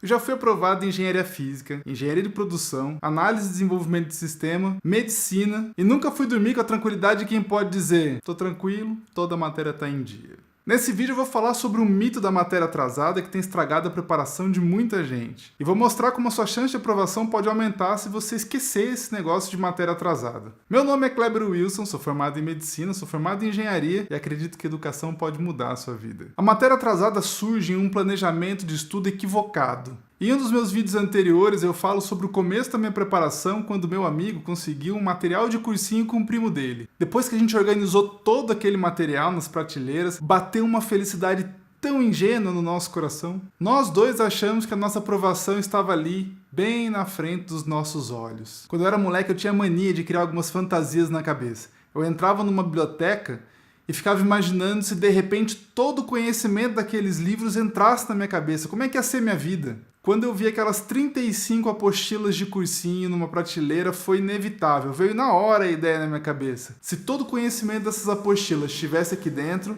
Eu já fui aprovado em engenharia física, engenharia de produção, análise e desenvolvimento de sistema, medicina e nunca fui dormir com a tranquilidade de quem pode dizer: tô tranquilo, toda a matéria tá em dia. Nesse vídeo eu vou falar sobre o mito da matéria atrasada que tem estragado a preparação de muita gente. E vou mostrar como a sua chance de aprovação pode aumentar se você esquecer esse negócio de matéria atrasada. Meu nome é Kleber Wilson, sou formado em medicina, sou formado em engenharia e acredito que educação pode mudar a sua vida. A matéria atrasada surge em um planejamento de estudo equivocado. Em um dos meus vídeos anteriores eu falo sobre o começo da minha preparação quando meu amigo conseguiu um material de cursinho com o primo dele. Depois que a gente organizou todo aquele material nas prateleiras, bateu uma felicidade tão ingênua no nosso coração. Nós dois achamos que a nossa aprovação estava ali, bem na frente dos nossos olhos. Quando eu era moleque eu tinha mania de criar algumas fantasias na cabeça. Eu entrava numa biblioteca e ficava imaginando se de repente todo o conhecimento daqueles livros entrasse na minha cabeça. Como é que ia ser minha vida? Quando eu vi aquelas 35 apostilas de cursinho numa prateleira, foi inevitável. Veio na hora a ideia na minha cabeça. Se todo o conhecimento dessas apostilas estivesse aqui dentro,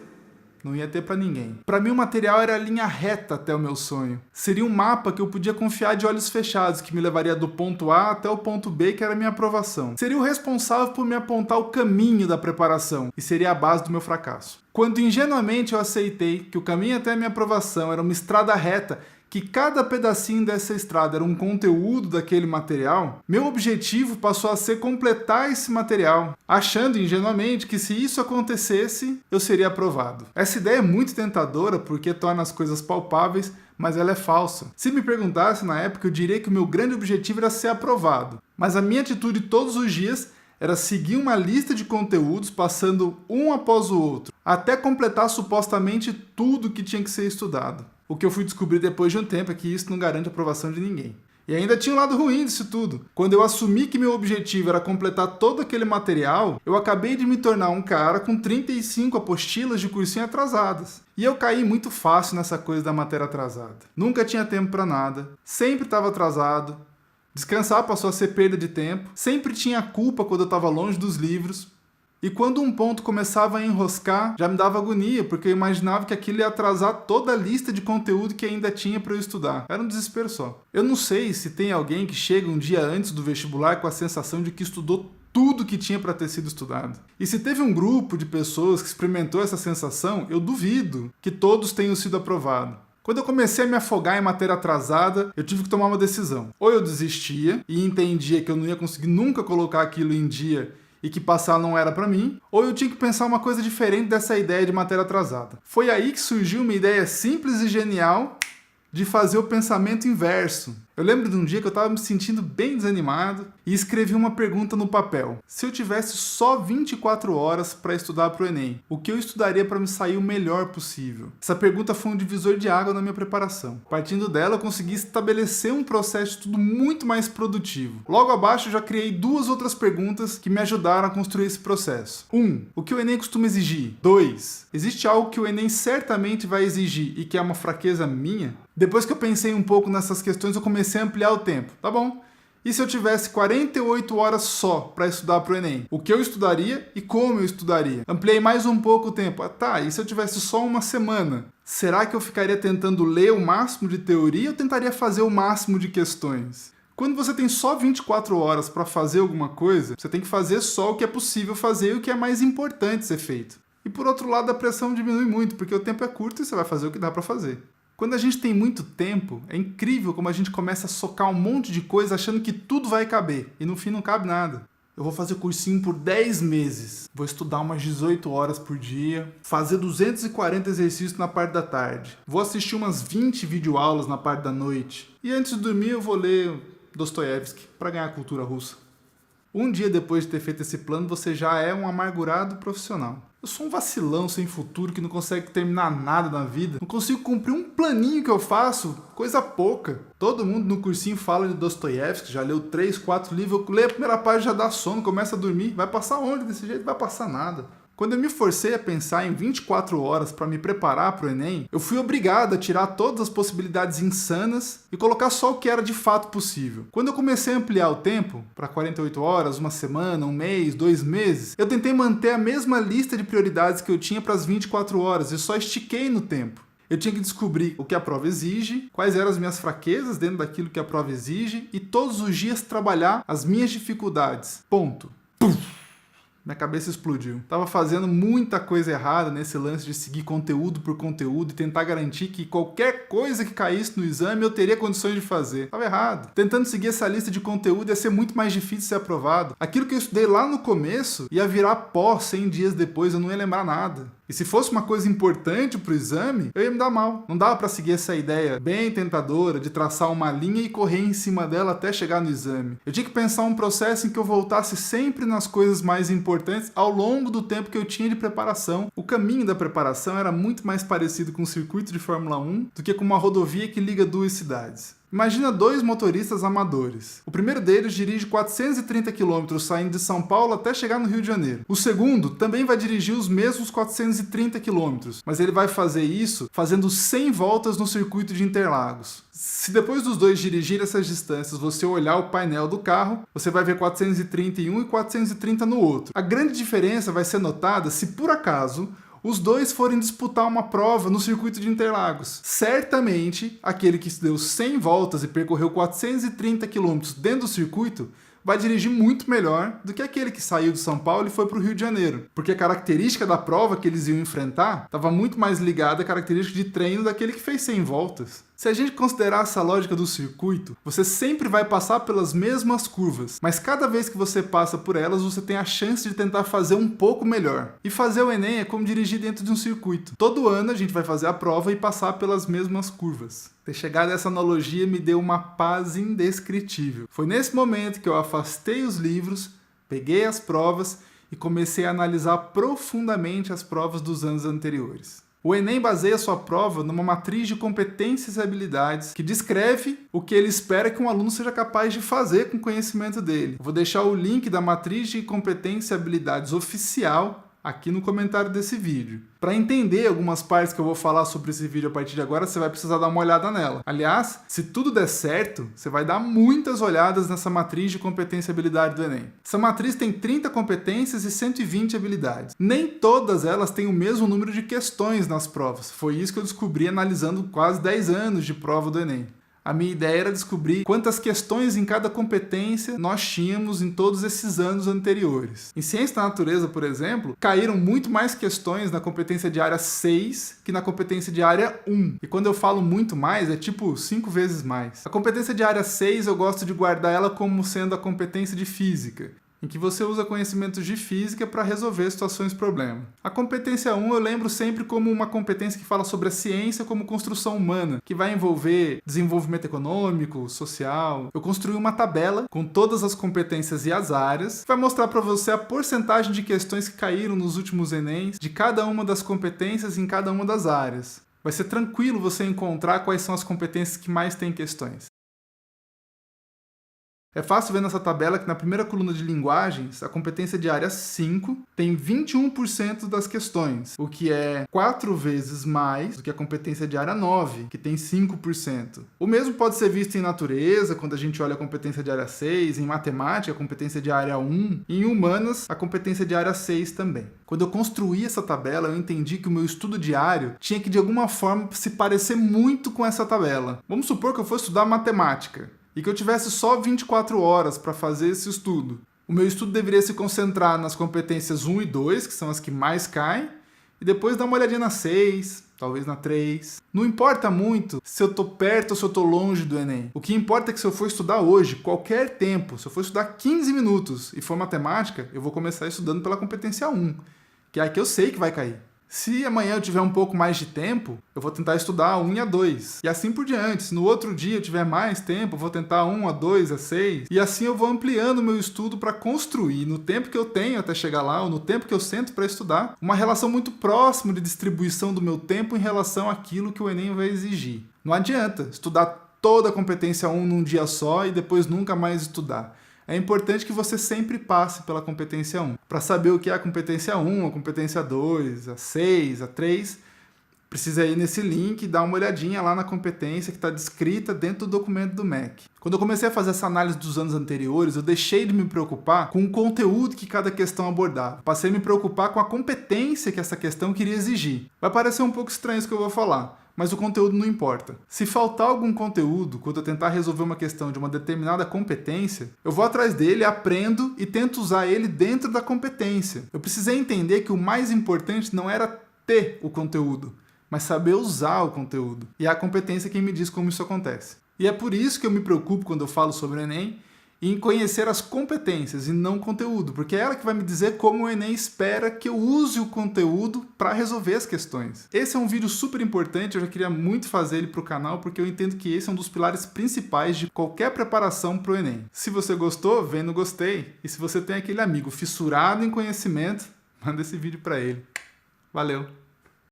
não ia ter pra ninguém. Pra mim o material era a linha reta até o meu sonho. Seria um mapa que eu podia confiar de olhos fechados, que me levaria do ponto A até o ponto B, que era a minha aprovação. Seria o responsável por me apontar o caminho da preparação, e seria a base do meu fracasso. Quando ingenuamente eu aceitei que o caminho até a minha aprovação era uma estrada reta, que cada pedacinho dessa estrada era um conteúdo daquele material, meu objetivo passou a ser completar esse material, achando ingenuamente que se isso acontecesse, eu seria aprovado. Essa ideia é muito tentadora porque torna as coisas palpáveis, mas ela é falsa. Se me perguntasse na época, eu diria que o meu grande objetivo era ser aprovado, mas a minha atitude todos os dias era seguir uma lista de conteúdos, passando um após o outro, até completar supostamente tudo que tinha que ser estudado. O que eu fui descobrir depois de um tempo é que isso não garante a aprovação de ninguém. E ainda tinha um lado ruim disso tudo. Quando eu assumi que meu objetivo era completar todo aquele material, eu acabei de me tornar um cara com 35 apostilas de cursinho atrasadas. E eu caí muito fácil nessa coisa da matéria atrasada. Nunca tinha tempo para nada, sempre estava atrasado. Descansar passou a ser perda de tempo, sempre tinha culpa quando eu estava longe dos livros. E quando um ponto começava a enroscar, já me dava agonia, porque eu imaginava que aquilo ia atrasar toda a lista de conteúdo que ainda tinha para eu estudar. Era um desespero só. Eu não sei se tem alguém que chega um dia antes do vestibular com a sensação de que estudou tudo que tinha para ter sido estudado. E se teve um grupo de pessoas que experimentou essa sensação, eu duvido que todos tenham sido aprovados. Quando eu comecei a me afogar em matéria atrasada, eu tive que tomar uma decisão. Ou eu desistia e entendia que eu não ia conseguir nunca colocar aquilo em dia e que passar não era pra mim, ou eu tinha que pensar uma coisa diferente dessa ideia de matéria atrasada. Foi aí que surgiu uma ideia simples e genial de fazer o pensamento inverso. Eu lembro de um dia que eu estava me sentindo bem desanimado e escrevi uma pergunta no papel. Se eu tivesse só 24 horas para estudar para o Enem, o que eu estudaria para me sair o melhor possível? Essa pergunta foi um divisor de água na minha preparação. Partindo dela, eu consegui estabelecer um processo de estudo muito mais produtivo. Logo abaixo, eu já criei duas outras perguntas que me ajudaram a construir esse processo. 1. O que o Enem costuma exigir? 2. Existe algo que o Enem certamente vai exigir e que é uma fraqueza minha? Depois que eu pensei um pouco nessas questões, eu comecei a ampliar o tempo. Tá bom. E se eu tivesse 48 horas só para estudar para o Enem? O que eu estudaria e como eu estudaria? Ampliei mais um pouco o tempo. Tá, e se eu tivesse só uma semana? Será que eu ficaria tentando ler o máximo de teoria ou tentaria fazer o máximo de questões? Quando você tem só 24 horas para fazer alguma coisa, você tem que fazer só o que é possível fazer e o que é mais importante ser feito. E por outro lado, a pressão diminui muito, porque o tempo é curto e você vai fazer o que dá para fazer. Quando a gente tem muito tempo, é incrível como a gente começa a socar um monte de coisa achando que tudo vai caber, e no fim não cabe nada. Eu vou fazer cursinho por 10 meses, vou estudar umas 18 horas por dia, fazer 240 exercícios na parte da tarde, vou assistir umas 20 videoaulas na parte da noite, e antes de dormir eu vou ler Dostoiévski para ganhar a cultura russa. Um dia depois de ter feito esse plano, você já é um amargurado profissional. Eu sou um vacilão sem futuro que não consegue terminar nada na vida. Não consigo cumprir um planinho que eu faço, coisa pouca. Todo mundo no cursinho fala de Dostoiévski, já leu 3, 4 livros, eu leio a primeira página já dá sono, começa a dormir. Vai passar onde? Desse jeito vai passar nada. Quando eu me forcei a pensar em 24 horas para me preparar para o Enem, eu fui obrigado a tirar todas as possibilidades insanas e colocar só o que era de fato possível. Quando eu comecei a ampliar o tempo, para 48 horas, uma semana, um mês, 2 meses, eu tentei manter a mesma lista de prioridades que eu tinha para as 24 horas e só estiquei no tempo. Eu tinha que descobrir o que a prova exige, quais eram as minhas fraquezas dentro daquilo que a prova exige e todos os dias trabalhar as minhas dificuldades. Ponto. Puf! Minha cabeça explodiu. Tava fazendo muita coisa errada nesse lance de seguir conteúdo por conteúdo e tentar garantir que qualquer coisa que caísse no exame eu teria condições de fazer. Tava errado. Tentando seguir essa lista de conteúdo ia ser muito mais difícil ser aprovado. Aquilo que eu estudei lá no começo ia virar pó 100 dias depois, eu não ia lembrar nada. E se fosse uma coisa importante pro exame, eu ia me dar mal. Não dava para seguir essa ideia bem tentadora de traçar uma linha e correr em cima dela até chegar no exame. Eu tinha que pensar um processo em que eu voltasse sempre nas coisas mais importantes ao longo do tempo que eu tinha de preparação. O caminho da preparação era muito mais parecido com um circuito de Fórmula 1 do que com uma rodovia que liga duas cidades. Imagina dois motoristas amadores. O primeiro deles dirige 430 km saindo de São Paulo até chegar no Rio de Janeiro. O segundo também vai dirigir os mesmos 430 km, mas ele vai fazer isso fazendo 100 voltas no circuito de Interlagos. Se depois dos dois dirigirem essas distâncias você olhar o painel do carro, você vai ver 430 em um e 430 no outro. A grande diferença vai ser notada se por acaso os dois forem disputar uma prova no circuito de Interlagos. Certamente, aquele que deu 100 voltas e percorreu 430 km dentro do circuito vai dirigir muito melhor do que aquele que saiu de São Paulo e foi para o Rio de Janeiro. Porque a característica da prova que eles iam enfrentar estava muito mais ligada à característica de treino daquele que fez 100 voltas. Se a gente considerar essa lógica do circuito, você sempre vai passar pelas mesmas curvas, mas cada vez que você passa por elas, você tem a chance de tentar fazer um pouco melhor. E fazer o Enem é como dirigir dentro de um circuito. Todo ano a gente vai fazer a prova e passar pelas mesmas curvas. Ter chegado a essa analogia me deu uma paz indescritível. Foi nesse momento que eu afastei os livros, peguei as provas e comecei a analisar profundamente as provas dos anos anteriores. O Enem baseia sua prova numa matriz de competências e habilidades que descreve o que ele espera que um aluno seja capaz de fazer com o conhecimento dele. Vou deixar o link da matriz de competências e habilidades oficial aqui no comentário desse vídeo. Para entender algumas partes que eu vou falar sobre esse vídeo a partir de agora, você vai precisar dar uma olhada nela. Aliás, se tudo der certo, você vai dar muitas olhadas nessa matriz de competência e habilidade do Enem. Essa matriz tem 30 competências e 120 habilidades. Nem todas elas têm o mesmo número de questões nas provas. Foi isso que eu descobri analisando quase 10 anos de prova do Enem. A minha ideia era descobrir quantas questões em cada competência nós tínhamos em todos esses anos anteriores. Em ciência da natureza, por exemplo, caíram muito mais questões na competência de área 6 que na competência de área 1. E quando eu falo muito mais, é tipo 5 vezes mais. A competência de área 6 eu gosto de guardar ela como sendo a competência de física, em que você usa conhecimentos de física para resolver situações problema. A competência 1 eu lembro sempre como uma competência que fala sobre a ciência como construção humana, que vai envolver desenvolvimento econômico, social. Eu construí uma tabela com todas as competências e as áreas, que vai mostrar para você a porcentagem de questões que caíram nos últimos Enems de cada uma das competências em cada uma das áreas. Vai ser tranquilo você encontrar quais são as competências que mais têm questões. É fácil ver nessa tabela que na primeira coluna de linguagens, a competência de área 5 tem 21% das questões, o que é 4 vezes mais do que a competência de área 9, que tem 5%. O mesmo pode ser visto em natureza, quando a gente olha a competência de área 6, em matemática, a competência de área 1, e em humanas, a competência de área 6 também. Quando eu construí essa tabela, eu entendi que o meu estudo diário tinha que de alguma forma se parecer muito com essa tabela. Vamos supor que eu fosse estudar matemática e que eu tivesse só 24 horas para fazer esse estudo. O meu estudo deveria se concentrar nas competências 1 e 2, que são as que mais caem, e depois dar uma olhadinha na 6, talvez na 3. Não importa muito se eu tô perto ou se eu tô longe do Enem. O que importa é que se eu for estudar hoje, qualquer tempo, se eu for estudar 15 minutos e for matemática, eu vou começar estudando pela competência 1, que é a que eu sei que vai cair. Se amanhã eu tiver um pouco mais de tempo, eu vou tentar estudar a 1 e a 2. E assim por diante. Se no outro dia eu tiver mais tempo, eu vou tentar a 1, a 2, a 6. E assim eu vou ampliando o meu estudo para construir, no tempo que eu tenho até chegar lá, ou no tempo que eu sento para estudar, uma relação muito próxima de distribuição do meu tempo em relação àquilo que o Enem vai exigir. Não adianta estudar toda a competência 1 num dia só e depois nunca mais estudar. É importante que você sempre passe pela competência 1. Para saber o que é a competência 1, a competência 2, a 6, a 3, precisa ir nesse link e dar uma olhadinha lá na competência que está descrita dentro do documento do MEC. Quando eu comecei a fazer essa análise dos anos anteriores, eu deixei de me preocupar com o conteúdo que cada questão abordava. Passei a me preocupar com a competência que essa questão queria exigir. Vai parecer um pouco estranho isso que eu vou falar, mas o conteúdo não importa. Se faltar algum conteúdo quando eu tentar resolver uma questão de uma determinada competência, eu vou atrás dele, aprendo e tento usar ele dentro da competência. Eu precisei entender que o mais importante não era ter o conteúdo, mas saber usar o conteúdo. E é a competência quem me diz como isso acontece. E é por isso que eu me preocupo quando eu falo sobre o Enem, em conhecer as competências e não o conteúdo, porque é ela que vai me dizer como o Enem espera que eu use o conteúdo para resolver as questões. Esse é um vídeo super importante, eu já queria muito fazer ele para o canal, porque eu entendo que esse é um dos pilares principais de qualquer preparação para o Enem. Se você gostou, vem no gostei, e se você tem aquele amigo fissurado em conhecimento, manda esse vídeo para ele. Valeu!